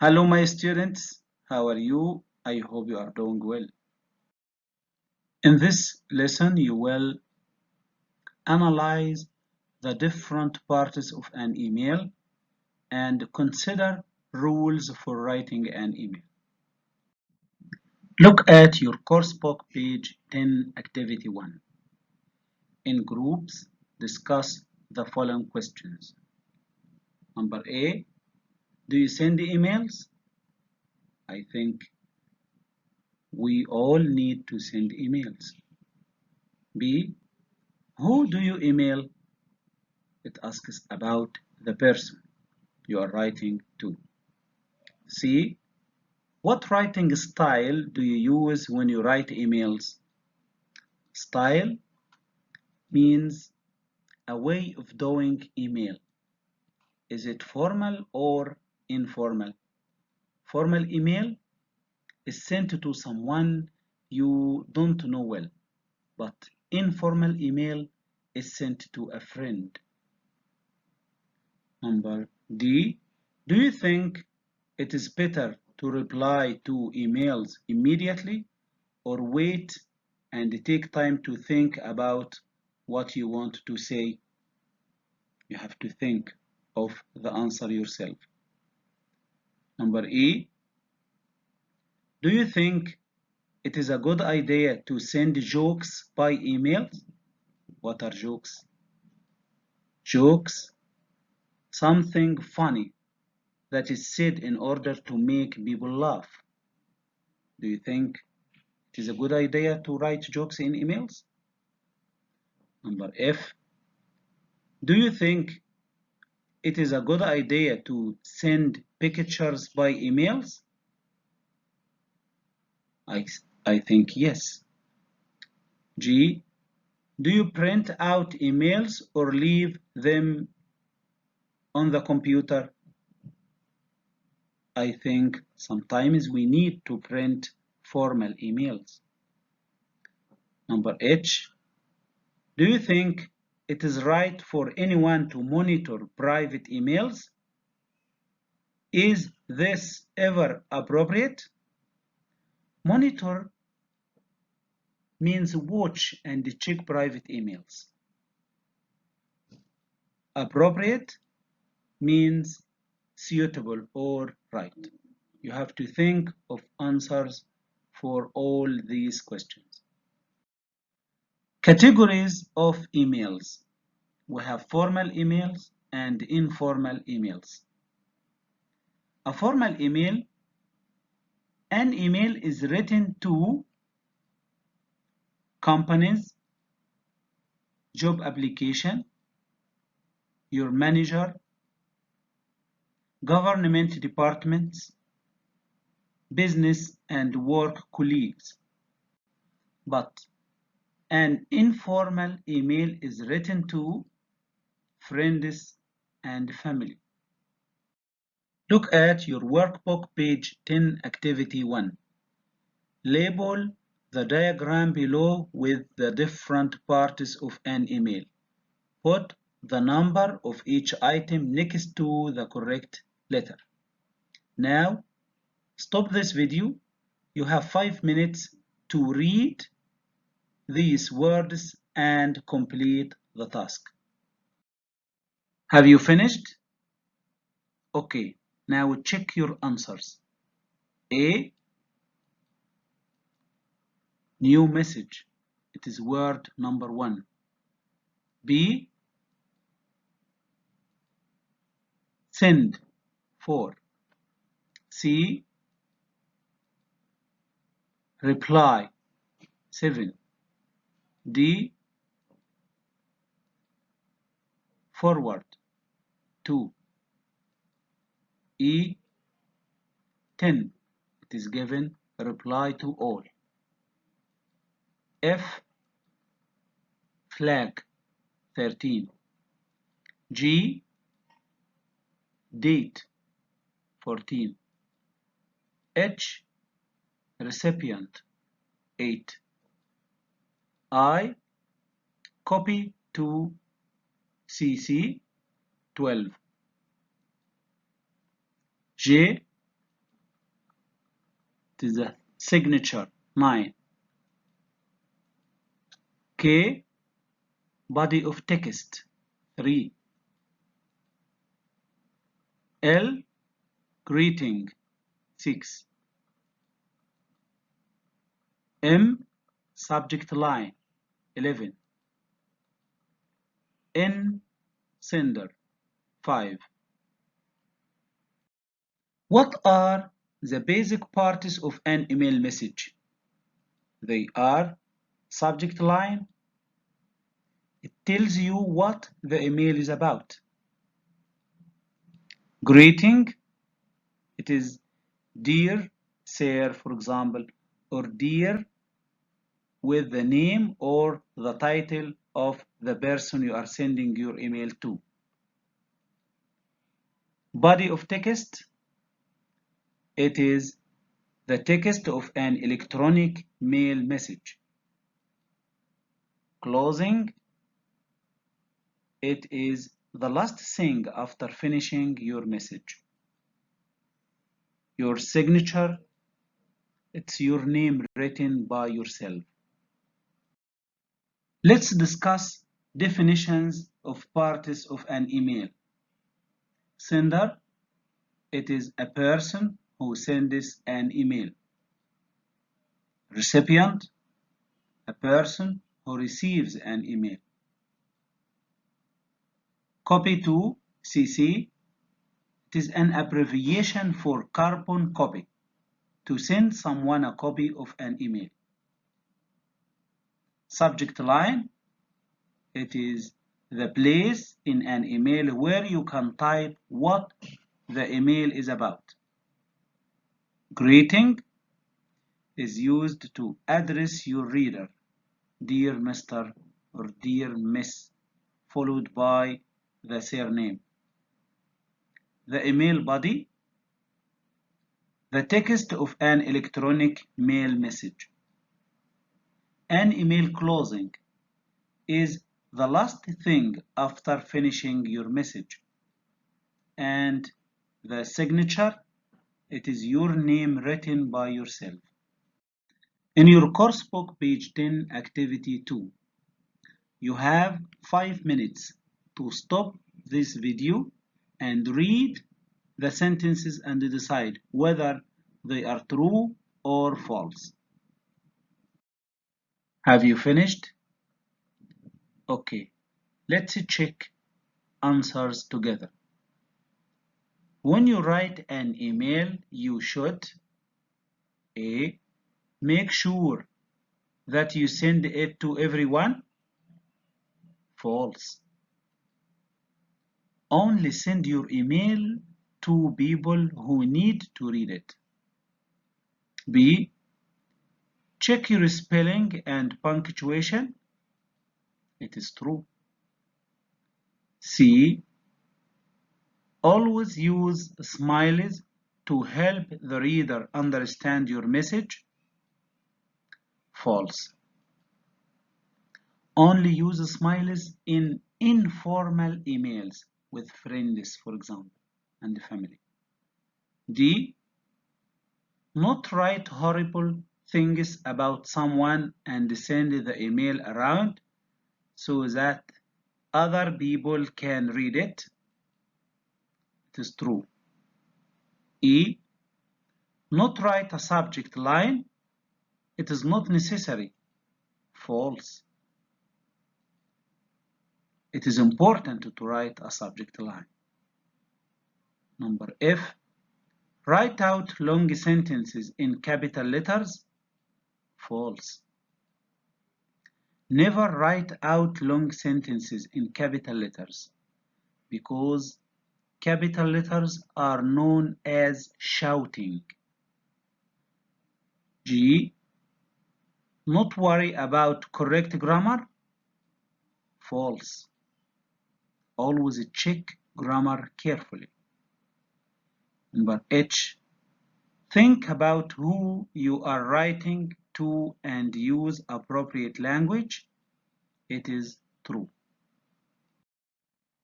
Hello my students, how are you? I hope you are doing well. In this lesson you will analyze the different parts of an email and consider rules for writing an email. Look at your course book page 10 activity 1. In groups, discuss the following questions. Number A, do you send emails? I think we all need to send emails. B, who do you email? It asks about the person you are writing to. C, what writing style do you use when you write emails? Style means a way of doing email. Is it formal or informal? Formal email is sent to someone you don't know well, but informal email is sent to a friend. Number D, do you think it is better to reply to emails immediately or wait and take time to think about what you want to say? You have to think of the answer yourself. Number E, do you think it is a good idea to send jokes by emails? What are jokes? Jokes, something funny that is said in order to make people laugh. Do you think it is a good idea to write jokes in emails? Number F, do you think it is a good idea to send pictures by emails? I think yes. G, do you print out emails or leave them on the computer? I think sometimes we need to print formal emails. Number H, do you think it is right for anyone to monitor private emails? Is this ever appropriate? Monitor means watch and check private emails. Appropriate means suitable or right. You have to think of answers for all these questions. Categories of emails. We have formal emails and informal emails. A formal email, an email is written to companies, job application, your manager, government departments, business and work colleagues. But an informal email is written to friends and family. Look at your workbook page 10 activity 1. Label the diagram below with the different parts of an email. Put the number of each item next to the correct letter. Now, stop this video. You have 5 minutes to read these words and complete the task. Have you finished? Okay, now check your answers. A, new message. It is word number 1. B, send 4. C, reply 7. D, forward 2. E, 10. It is given reply to all. F, flag 13. G, date 14. H, recipient 8. I, copy to CC 12. J, It is the signature 9. K. Body of text 3. L. Greeting 6. M. Subject line 11. N. Sender 5. What are the basic parts of an email message? They are subject line. It tells you what the email is about. Greeting. It is dear sir, for example, or dear with the name or the title of the person you are sending your email to. Body of text. It is the text of an electronic mail message. Closing. It is the last thing after finishing your message. Your signature. It's your name written by yourself. Let's discuss definitions of parts of an email. Sender. It is a person who sends an email. Recipient. A person who receives an email. Copy to CC. It is an abbreviation for carbon copy, to send someone a copy of an email. Subject line. It is the place in an email where you can type what the email is about. Greeting is used to address your reader, dear Mr. or dear Miss, followed by the surname. The email body. The text of an electronic mail message. An email closing is the last thing after finishing your message. And the signature, it is your name written by yourself. In your course book, page 10, activity 2, you have 5 minutes to stop this video and read the sentences and decide whether they are true or false. Have you finished? Okay, let's check answers together. When you write an email, you should A. Make sure that you send it to everyone. False. Only send your email to people who need to read it. B. Check your spelling and punctuation. It is true. C. Always use smileys to help the reader understand your message. False. Only use smileys in informal emails with friends, for example, and family. D. Not write horrible things about someone and send the email around so that other people can read it. It is true. E. Not write a subject line. It is not necessary. False. It is important to write a subject line. Number F. Write out long sentences in capital letters. False. Never write out long sentences in capital letters because capital letters are known as shouting. G. Not worry about correct grammar. False. Always check grammar carefully. Number H. Think about who you are writing to and use appropriate language. It is true.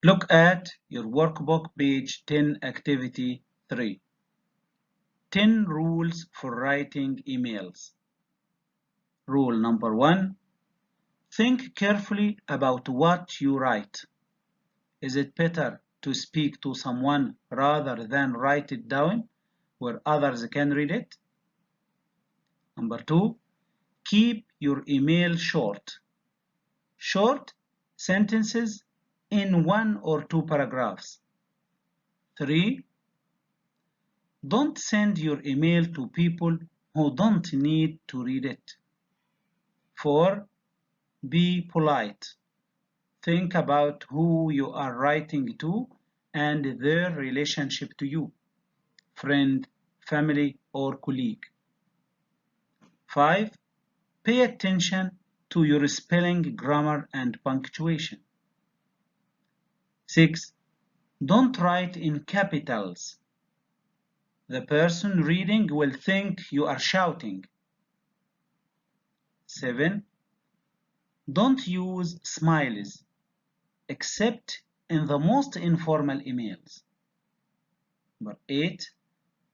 Look at your workbook, page 10, activity 3. 10 rules for writing emails. Rule number 1. Think carefully about what you write. Is it better to speak to someone rather than write it down where others can read it? Number 2. Keep your email short. Short sentences in 1 or 2 paragraphs. 3. Don't send your email to people who don't need to read it. 4. Be polite. Think about who you are writing to and their relationship to you, friend, family, or colleague. 5. Pay attention to your spelling, grammar, and punctuation. 6. Don't write in capitals. The person reading will think you are shouting. 7. Don't use smileys, except in the most informal emails. Number 8.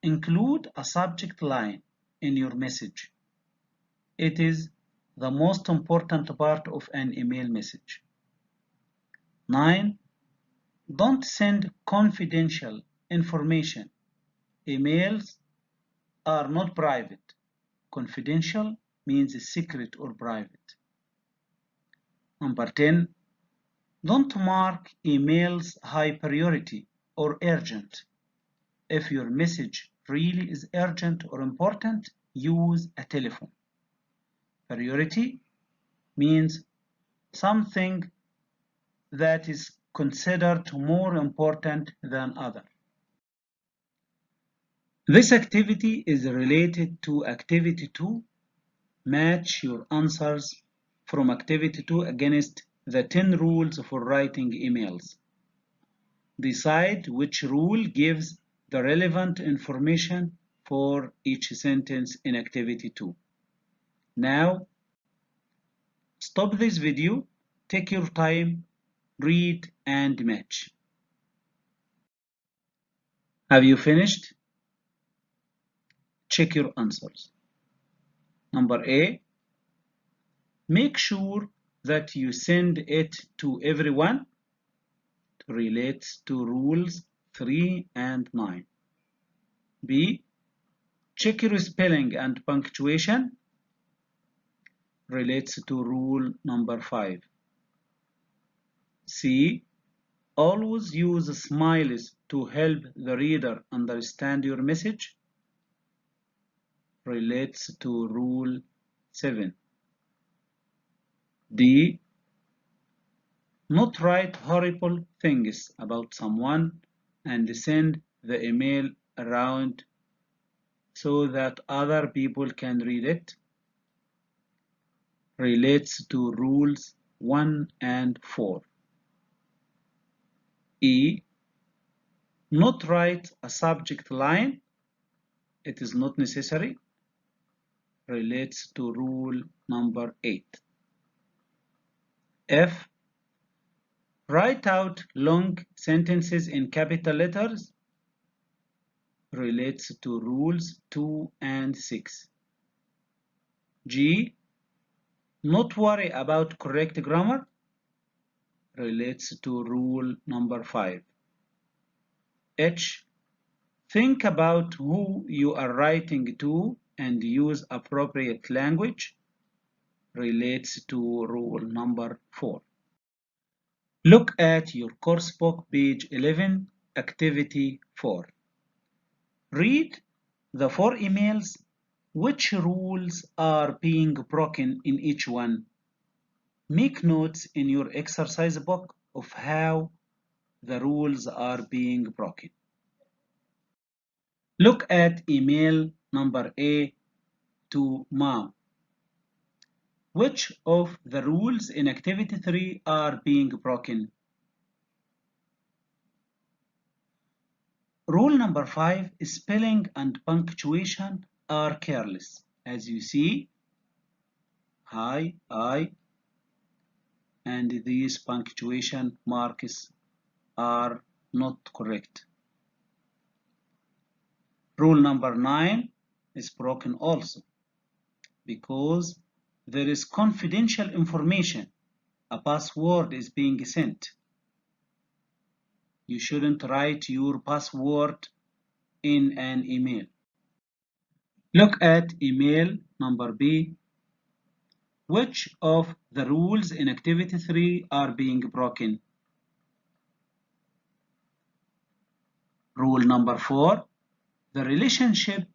Include a subject line in your message. It is the most important part of an email message. 9. Don't send confidential information. Emails are not private. Confidential means secret or private. Number 10. Don't mark emails high priority or urgent. If your message really is urgent or important, use a telephone. Priority means something that is considered more important than other. This activity is related to Activity 2. Match your answers from Activity 2 against the 10 rules for writing emails. Decide which rule gives the relevant information for each sentence in Activity 2. Now, stop this video, take your time, read and match. Have you finished? Check your answers. Number A. Make sure that you send it to everyone. It relates to rules 3 and 9. B. Check your spelling and punctuation. Relates to rule number 5. C. Always use smileys to help the reader understand your message. Relates to rule 7. D. Not write horrible things about someone and send the email around so that other people can read it. Relates to rules 1 and 4. E. Not write a subject line. It is not necessary. Relates to rule number 8. F. Write out long sentences in capital letters. Relates to rules 2 and 6. G. Not worry about correct grammar. Relates to rule number 5. H. Think about who you are writing to and use appropriate language. Relates to rule number 4. Look at your course book, page 11, activity 4. Read the 4 emails. Which rules are being broken in each one? Make notes in your exercise book of how the rules are being broken. Look at email number A to mom. Which of the rules in activity 3 are being broken? Rule number 5, spelling and punctuation are careless. As you see, hi, I, and these punctuation marks are not correct. Rule number 9 is broken also because there is confidential information. A password is being sent. You shouldn't write your password in an email. Look at email number B. Which of the rules in activity 3 are being broken? Rule number 4. The relationship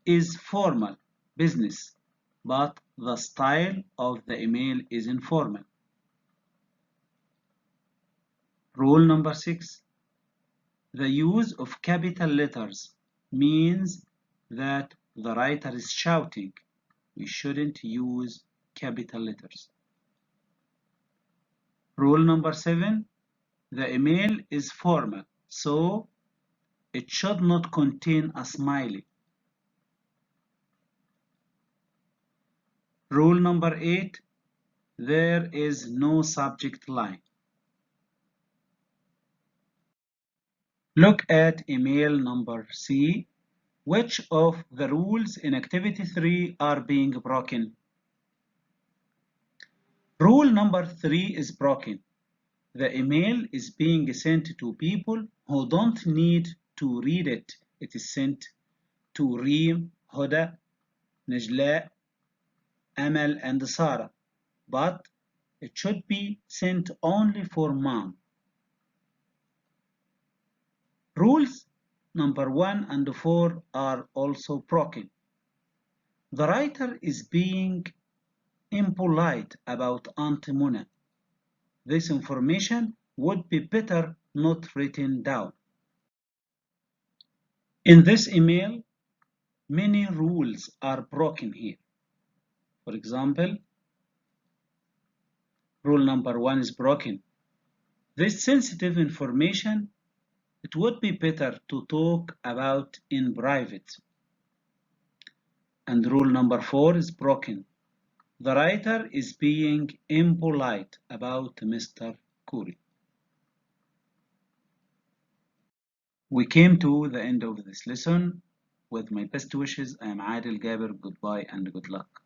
is formal, business, but the style of the email is informal. Rule number 6. The use of capital letters means that the writer is shouting. We shouldn't use capital letters. Rule number 7. The email is formal, so it should not contain a smiley. Rule number 8. There is no subject line. Look at email number C. Which of the rules in activity 3 are being broken? Rule number 3 is broken. The email is being sent to people who don't need to read it. It is sent to Reem, Huda, Najla, Amal, and Sarah, but it should be sent only for mom. Rules number 1 and 4 are also broken. The writer is being impolite about Aunt Mona. This information would be better not written down. In this email, many rules are broken here. For example, rule number 1 is broken. This sensitive information, it would be better to talk about in private. And rule number 4 is broken. The writer is being impolite about Mr. Khoury. We came to the end of this lesson. With my best wishes, I am Adil Gaber. Goodbye and good luck.